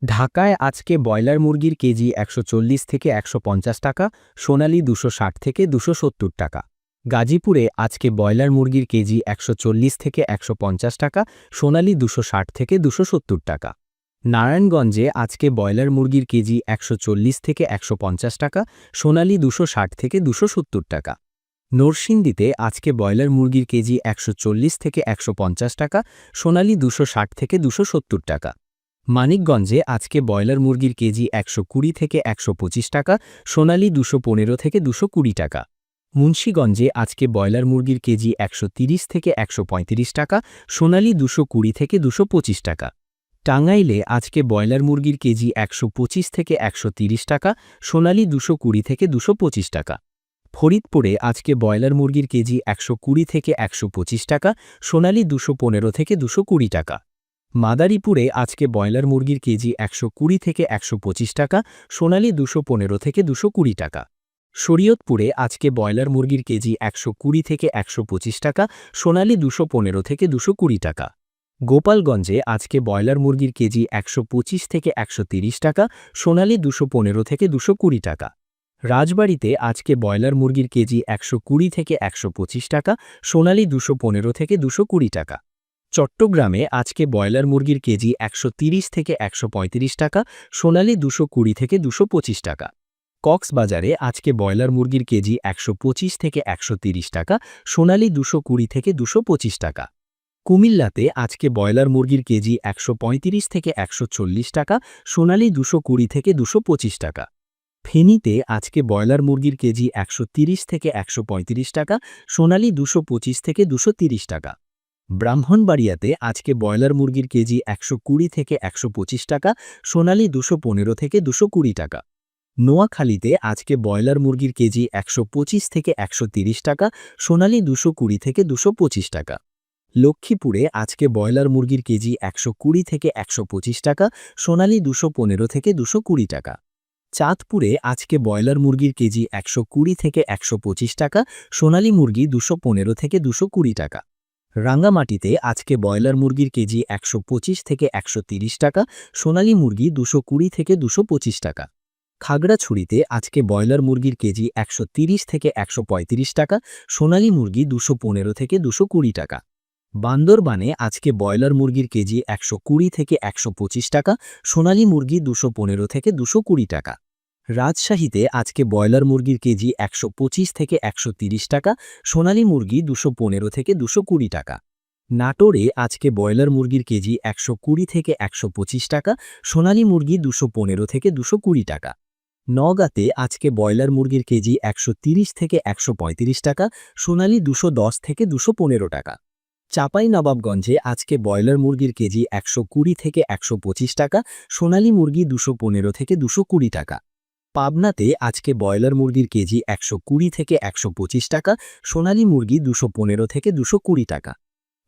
ঢাকায় আজকে ব্রয়লার মুরগির কেজি ১৪০ থেকে ১৫০ টাকা, সোনালী ২৬০ থেকে ২৭০ টাকা। গাজীপুরে আজকে ব্রয়লার মুরগির কেজি ১৪০ থেকে ১৫০ টাকা, সোনালী ২৬০ থেকে ২৭০ টাকা। নারায়ণগঞ্জে আজকে ব্রয়লার মুরগির কেজি ১৪০ থেকে ১৫০ টাকা, সোনালী ২৬০ থেকে ২৭০ টাকা। নরসিংদীতে আজকে ব্রয়লার মুরগির কেজি ১৪০ থেকে ১৫০ টাকা, সোনালী ২৬০ থেকে ২৭০ টাকা। মানিকগঞ্জে আজকে ব্রয়লার মুরগির কেজি ১২০ থেকে ১২৫ টাকা, সোনালী ২১৫ থেকে ২২০ টাকা। মুন্সীগঞ্জে আজকে ব্রয়লার মুরগির কেজি ১৩০ থেকে ১৩৫ টাকা, সোনালী ২২০ থেকে ২২৫ টাকা। টাঙ্গাইলে আজকে ব্রয়লার মুরগির কেজি ১২৫ থেকে ১৩০ টাকা, সোনালী ২২০ থেকে ২২৫ টাকা। ফরিদপুরে আজকে ব্রয়লার মুরগির কেজি ১২০ থেকে ১২৫ টাকা, সোনালী ২১৫ থেকে ২২০ টাকা। মাদারীপুরে আজকে ব্রয়লার মুরগির কেজি ১২০ থেকে ১২৫ টাকা, সোনালী ২১৫ থেকে ২২০ টাকা। শরীয়তপুরে আজকে ব্রয়লার মুরগির কেজি ১২০ থেকে ১২৫ টাকা, সোনালী ২১৫ থেকে ২২০ টাকা। গোপালগঞ্জে আজকে ব্রয়লার মুরগির কেজি ১২৫ থেকে ১৩০ টাকা, সোনালী ২১৫ থেকে ২২০ টাকা। রাজবাড়ীতে আজকে ব্রয়লার মুরগির কেজি ১২০ থেকে ১২৫ টাকা, সোনালী ২১৫ থেকে ২২০ টাকা। চট্টগ্রামে আজকে ব্রয়লার মুরগির কেজি ১৩০ থেকে ১৩৫ টাকা, সোনালী ২২০ থেকে ২২৫ টাকা। কক্সবাজারে আজকে ব্রয়লার মুরগির কেজি ১২৫ থেকে ১৩০ টাকা, সোনালী ২২০ থেকে ২২৫ টাকা। কুমিল্লাতে আজকে ব্রয়লার মুরগির কেজি ১৩৫ থেকে ১৪০ টাকা, সোনালী ২২০ থেকে ২২৫ টাকা। ফেনীতে আজকে ব্রয়লার মুরগির কেজি ১৩০ থেকে ১৩৫ টাকা, সোনালী ২২৫ থেকে ২৩০ টাকা। ব্রাহ্মণবাড়িয়াতে আজকে ব্রয়লার মুরগির কেজি ১২০ থেকে ১২৫ টাকা, সোনালী ২১৫ থেকে ২২০ টাকা। নোয়াখালীতে আজকে ব্রয়লার মুরগির কেজি ১২৫ থেকে ১৩০ টাকা, সোনালী ২২০ থেকে ২২৫ টাকা। লক্ষ্মীপুরে আজকে ব্রয়লার মুরগির কেজি ১২০ থেকে ১২৫ টাকা, সোনালী ২১৫ থেকে ২২০ টাকা। চাঁদপুরে আজকে ব্রয়লার মুরগির কেজি ১২০ থেকে ১২৫ টাকা, সোনালী মুরগি ২১৫ থেকে ২২০ টাকা। রাঙ্গামাটিতে আজকে ব্রয়লার মুরগির কেজি ১২৫ থেকে ১৩০ টাকা, সোনালী মুরগি ২২০ থেকে ২২৫ টাকা। খাগড়াছড়িতে আজকে ব্রয়লার মুরগির কেজি ১৩০ থেকে ১৩৫ টাকা, সোনালী মুরগি ২১৫ থেকে ২২০ টাকা। বান্দরবানে আজকে ব্রয়লার মুরগির কেজি ১২০ থেকে ১২৫ টাকা, সোনালী মুরগি ২১৫ থেকে ২২০ টাকা। রাজশাহীতে আজকে ব্রয়লার মুরগির কেজি ১২৫ থেকে ১৩০ টাকা, সোনালী মুরগি ২১৫ থেকে ২২০ টাকা। নাটোরে আজকে ব্রয়লার মুরগির কেজি ১২০ থেকে ১২৫ টাকা, সোনালী মুরগি ২১৫ থেকে ২২০ টাকা। নওগাঁতে আজকে ব্রয়লার মুরগির কেজি ১৩০ থেকে ১৩৫ টাকা, সোনালী ২১০ থেকে ২১৫ টাকা। চাঁপাইনবাবগঞ্জে আজকে ব্রয়লার মুরগির কেজি ১২০ থেকে ১২৫ টাকা, সোনালী মুরগি ২১৫ থেকে ২২০ টাকা। পাবনাতে আজকে ব্রয়লার মুরগির কেজি ১২০ থেকে ১২৫ টাকা, সোনালী মুরগি ২১৫ থেকে ২২০ টাকা।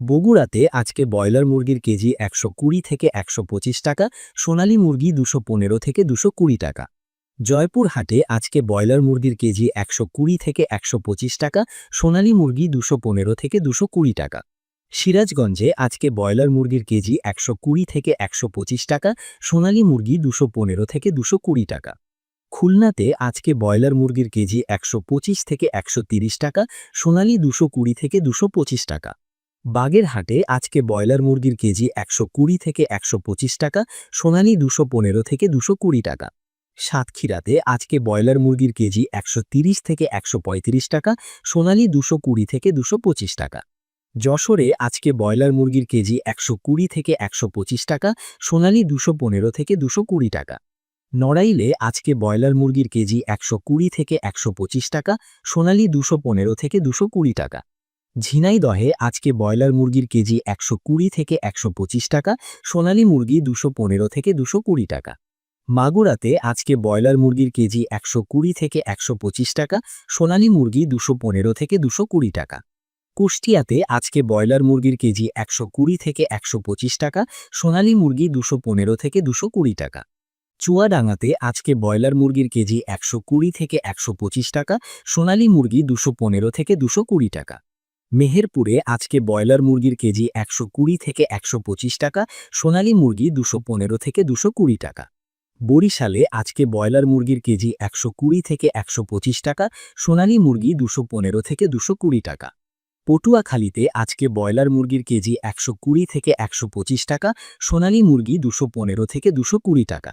বগুড়াতে আজকে ব্রয়লার মুরগির কেজি ১২০ থেকে ১২৫ টাকা, সোনালী মুরগি ২১৫ থেকে ২২০ টাকা। জয়পুরহাটে আজকে ব্রয়লার মুরগির কেজি ১২০ থেকে ১২৫ টাকা, সোনালী মুরগি ২১৫ থেকে ২২০ টাকা। সিরাজগঞ্জে আজকে ব্রয়লার মুরগির কেজি ১২০ থেকে ১২৫ টাকা, সোনালী মুরগি ২১৫ থেকে ২২০ টাকা। খুলনাতে আজকে ব্রয়লার মুরগির কেজি ১২৫ থেকে ১৩০ টাকা, সোনালী ২২০ থেকে ২২৫ টাকা। বাগেরহাটে আজকে ব্রয়লার মুরগির কেজি ১২০ থেকে ১২৫ টাকা, সোনালী ২১৫ থেকে ২২০ টাকা। সাতক্ষীরাতে আজকে ব্রয়লার মুরগির কেজি ১৩০ থেকে ১৩৫ টাকা, সোনালী ২২০ থেকে ২২৫ টাকা। যশোরে আজকে ব্রয়লার মুরগির কেজি ১২০ থেকে ১২৫ টাকা, সোনালী ২১৫ থেকে ২২০ টাকা। নড়াইলে আজকে ব্রয়লার মুরগির কেজি ১২০ থেকে ১২৫ টাকা, সোনালী ২১৫ থেকে ২২০ টাকা। ঝিনাইদহে আজকে ব্রয়লার মুরগির কেজি ১২০ থেকে ১২৫ টাকা, সোনালী মুরগি ২১৫ থেকে ২২০ টাকা। মাগুরাতে আজকে ব্রয়লার মুরগির কেজি ১২০ থেকে ১২৫ টাকা, সোনালী মুরগি ২১৫ থেকে ২২০ টাকা। কুষ্টিয়াতে আজকে ব্রয়লার মুরগির কেজি ১২০ থেকে ১২৫ টাকা, সোনালী মুরগি ২১৫ থেকে ২২০ টাকা। চুয়াডাঙ্গাতে আজকে ব্রয়লার মুরগির কেজি ১২০ থেকে ১২৫ টাকা, সোনালী মুরগি ২১৫ থেকে ২২০ টাকা। মেহেরপুরে আজকে ব্রয়লার মুরগির কেজি ১২০ থেকে ১২৫ টাকা, সোনালী মুরগি ২১৫ থেকে ২২০ টাকা। বরিশালে আজকে ব্রয়লার মুরগির কেজি ১২০ থেকে ১২৫ টাকা, সোনালী মুরগি ২১৫ থেকে ২২০ টাকা। পটুয়াখালীতে আজকে ব্রয়লার মুরগির কেজি ১২০ থেকে ১২৫ টাকা, সোনালী মুরগি ২১৫ থেকে ২২০ টাকা।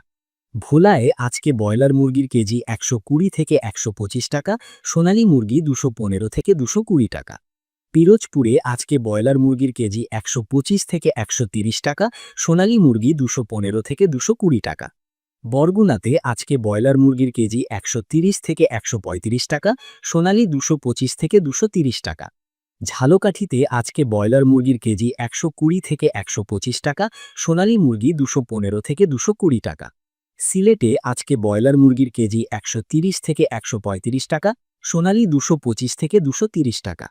ভোলায় আজকে ব্রয়লার মুরগির কেজি ১২০ থেকে ১২৫ টাকা, সোনালী মুরগি ২১৫ থেকে ২২০ টাকা। পিরোজপুরে আজকে ব্রয়লার মুরগির কেজি ১২৫ থেকে ১৩০ টাকা, সোনালী মুরগি ২১৫ থেকে ২২০ টাকা। বরগুনাতে আজকে ব্রয়লার মুরগির কেজি ১৩০ থেকে ১৩৫ টাকা, সোনালী ২২৫ থেকে ২৩০ টাকা। ঝালকাঠিতে আজকে ব্রয়লার মুরগির কেজি ১২০ থেকে ১২৫ টাকা, সোনালী মুরগি ২১৫ থেকে ২২০ টাকা। সিলেটে আজকে ব্রয়লার মুরগির কেজি ১৩০ থেকে ১৩৫ টাকা, সোনালী ২২৫ থেকে ২৩০ টাকা।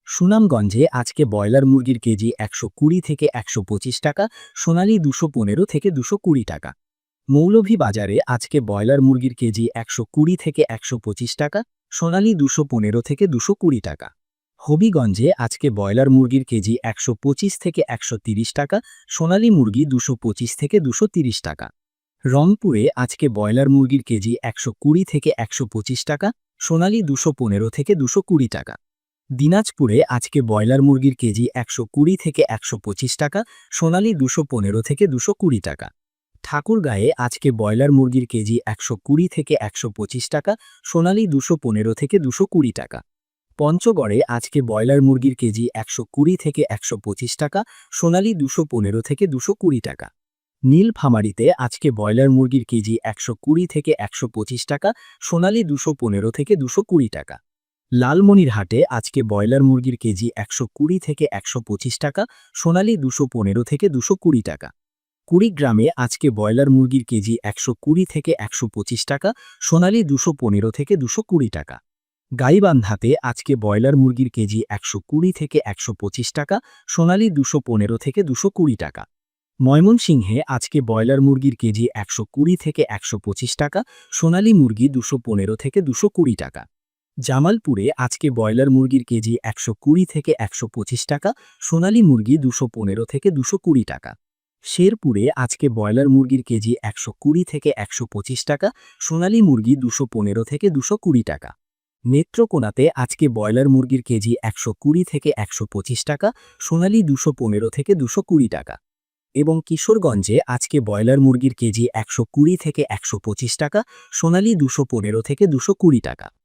সুনামগঞ্জে আজকে ব্রয়লার মুরগির কেজি ১২০ থেকে ১২৫ টাকা, সোনালী ২১৫ থেকে ২২০ টাকা। মৌলভীবাজারে আজকে ব্রয়লার মুরগির কেজি ১২০ থেকে ১২৫ টাকা, সোনালী ২১৫ থেকে ২২০ টাকা। হবিগঞ্জে আজকে ব্রয়লার মুরগির কেজি ১২৫ থেকে ১৩০ টাকা, সোনালী মুরগি ২২৫ থেকে ২৩০ টাকা। রংপুরে আজকে ব্রয়লার মুরগির কেজি ১২০ থেকে ১২৫ টাকা, সোনালী ২১৫ থেকে ২২০ টাকা। দিনাজপুরে আজকে ব্রয়লার মুরগির কেজি ১২০ থেকে ১২৫ টাকা, সোনালী ২১৫ থেকে ২২০ টাকা। ঠাকুরগাঁয়ে আজকে ব্রয়লার মুরগির কেজি ১২০ থেকে ১২৫ টাকা, সোনালী ২১৫ থেকে ২২০ টাকা। পঞ্চগড়ে আজকে ব্রয়লার মুরগির কেজি ১২০ থেকে ১২৫ টাকা, সোনালী ২১৫ থেকে ২২০ টাকা। নীলফামারীতে আজকে ব্রয়লার মুরগির কেজি ১২০ থেকে ১২৫ টাকা, সোনালী ২১৫ থেকে ২২০ টাকা। লালমনিরহাটে আজকে ব্রয়লার মুরগির কেজি ১২০ থেকে ১২৫ টাকা, সোনালী ২১৫ থেকে ২২০ টাকা। কুড়িগ্রামে আজকে ব্রয়লার মুরগির কেজি ১২০ থেকে ১২৫ টাকা, সোনালী ২১৫ থেকে ২২০ টাকা। গাইবান্ধাতে আজকে ব্রয়লার মুরগির কেজি ১২০ থেকে ১২৫ টাকা, সোনালী ২১৫ থেকে ২২০ টাকা। ময়মনসিংহে আজকে ব্রয়লার মুরগির কেজি ১২০ থেকে ১২৫ টাকা, সোনালী মুরগি ২১৫ থেকে ২২০ টাকা। জামালপুরে আজকে ব্রয়লার মুরগির কেজি ১২০ থেকে ১২৫ টাকা, সোনালী মুরগি ২১৫ থেকে ২২০ টাকা। শেরপুরে আজকে ব্রয়লার মুরগির কেজি ১২০ থেকে ১২৫ টাকা, সোনালী মুরগি ২১৫ থেকে ২২০ টাকা। নেত্রকোনাতে আজকে ব্রয়লার মুরগির কেজি ১২০ থেকে ১২৫ টাকা, সোনালী ২১৫ থেকে ২২০ টাকা। এবং কিশোরগঞ্জে আজকে ব্রয়লার মুরগির কেজি ১২০ থেকে ১২৫ টাকা, সোনালী ২১৫ থেকে ২২০ টাকা।